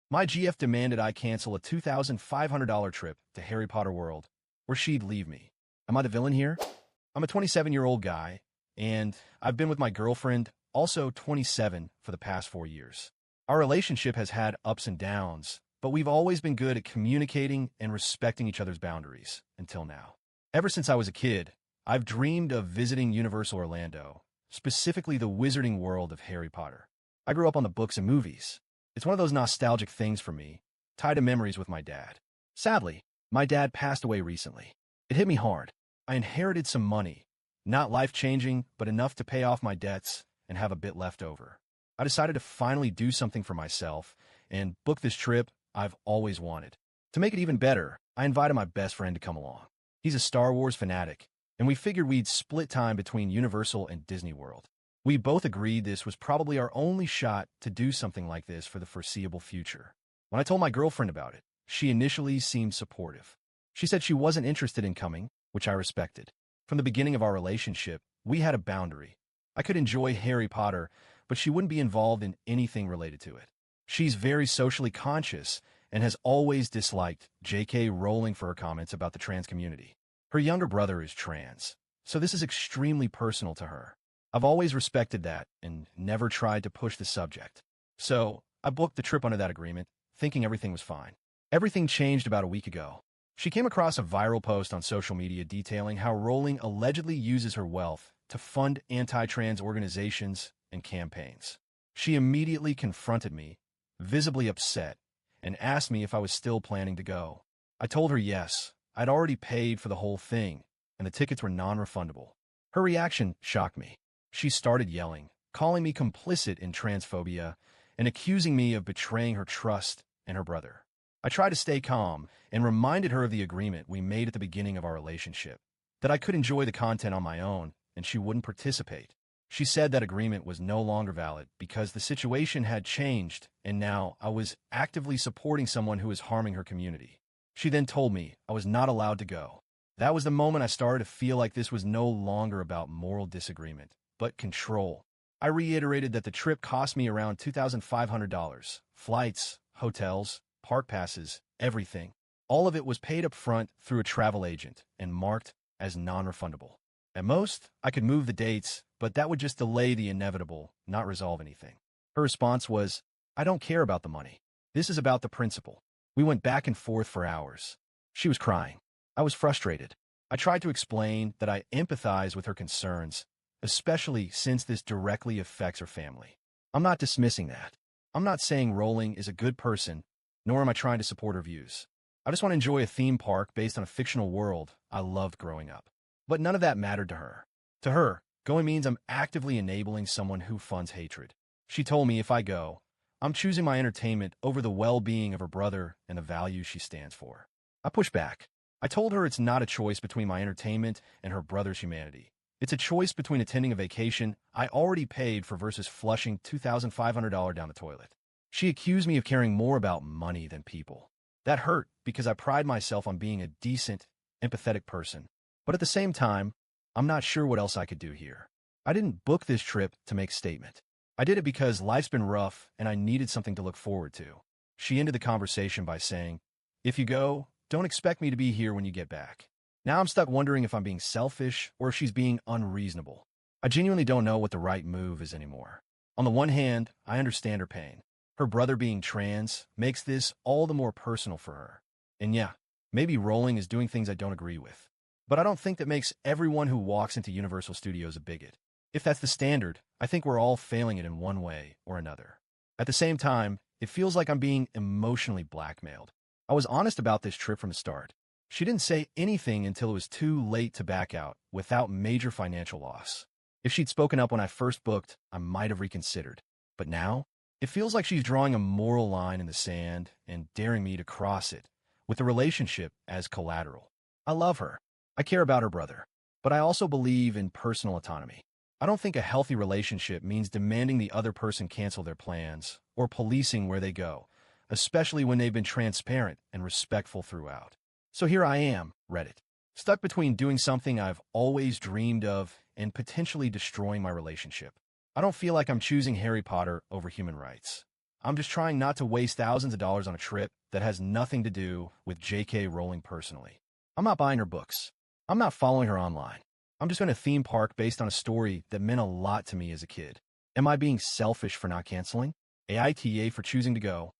My GF demanded I cancel a $2,500 trip to Harry Potter World, where she'd leave me. Am I the villain here? I'm a 27-year-old guy, and I've been with my girlfriend, also 27, for the past 4 years. Our relationship has had ups and downs, but we've always been good at communicating and respecting each other's boundaries, until now. Ever since I was a kid, I've dreamed of visiting Universal Orlando, specifically the wizarding world of Harry Potter. I grew up on the books and movies. It's one of those nostalgic things for me, tied to memories with my dad. Sadly, my dad passed away recently. It hit me hard. I inherited some money, not life-changing, but enough to pay off my debts and have a bit left over. I decided to finally do something for myself and book this trip I've always wanted. To make it even better, I invited my best friend to come along. He's a Star Wars fanatic, and we figured we'd split time between Universal and Disney World. We both agreed this was probably our only shot to do something like this for the foreseeable future. When I told my girlfriend about it, she initially seemed supportive. She said she wasn't interested in coming, which I respected. From the beginning of our relationship, we had a boundary. I could enjoy Harry Potter, but she wouldn't be involved in anything related to it. She's very socially conscious and has always disliked J.K. Rowling for her comments about the trans community. Her younger brother is trans, so this is extremely personal to her. I've always respected that and never tried to push the subject. So I booked the trip under that agreement, thinking everything was fine. Everything changed about a week ago. She came across a viral post on social media detailing how Rowling allegedly uses her wealth to fund anti-trans organizations and campaigns. She immediately confronted me, visibly upset, and asked me if I was still planning to go. I told her yes, I'd already paid for the whole thing, and the tickets were non-refundable. Her reaction shocked me. She started yelling, calling me complicit in transphobia, and accusing me of betraying her trust and her brother. I tried to stay calm and reminded her of the agreement we made at the beginning of our relationship, that I could enjoy the content on my own and she wouldn't participate. She said that agreement was no longer valid because the situation had changed and now I was actively supporting someone who was harming her community. She then told me I was not allowed to go. That was the moment I started to feel like this was no longer about moral disagreement, but control. I reiterated that the trip cost me around $2,500, flights, hotels, park passes, everything. All of it was paid up front through a travel agent and marked as non-refundable. At most, I could move the dates, but that would just delay the inevitable, not resolve anything. Her response was, I don't care about the money. This is about the principle. We went back and forth for hours. She was crying. I was frustrated. I tried to explain that I empathize with her concerns, especially since this directly affects her family. I'm not dismissing that. I'm not saying Rowling is a good person, nor am I trying to support her views. I just want to enjoy a theme park based on a fictional world I loved growing up. But none of that mattered to her. To her, going means I'm actively enabling someone who funds hatred. She told me if I go, I'm choosing my entertainment over the well-being of her brother and the values she stands for. I pushed back. I told her it's not a choice between my entertainment and her brother's humanity. It's a choice between attending a vacation I already paid for versus flushing $2,500 down the toilet. She accused me of caring more about money than people. That hurt because I pride myself on being a decent, empathetic person. But at the same time, I'm not sure what else I could do here. I didn't book this trip to make a statement. I did it because life's been rough and I needed something to look forward to. She ended the conversation by saying, if you go, don't expect me to be here when you get back. Now I'm stuck wondering if I'm being selfish or if she's being unreasonable. I genuinely don't know what the right move is anymore. On the one hand, I understand her pain. Her brother being trans makes this all the more personal for her. And yeah, maybe Rowling is doing things I don't agree with. But I don't think that makes everyone who walks into Universal Studios a bigot. If that's the standard, I think we're all failing it in one way or another. At the same time, it feels like I'm being emotionally blackmailed. I was honest about this trip from the start. She didn't say anything until it was too late to back out without major financial loss. If she'd spoken up when I first booked, I might have reconsidered. But now, it feels like she's drawing a moral line in the sand and daring me to cross it, with the relationship as collateral. I love her. I care about her brother. But I also believe in personal autonomy. I don't think a healthy relationship means demanding the other person cancel their plans or policing where they go, especially when they've been transparent and respectful throughout. So here I am, Reddit, stuck between doing something I've always dreamed of and potentially destroying my relationship. I don't feel like I'm choosing Harry Potter over human rights. I'm just trying not to waste thousands of dollars on a trip that has nothing to do with J.K. Rowling personally. I'm not buying her books. I'm not following her online. I'm just going to a theme park based on a story that meant a lot to me as a kid. Am I being selfish for not canceling? AITA for choosing to go.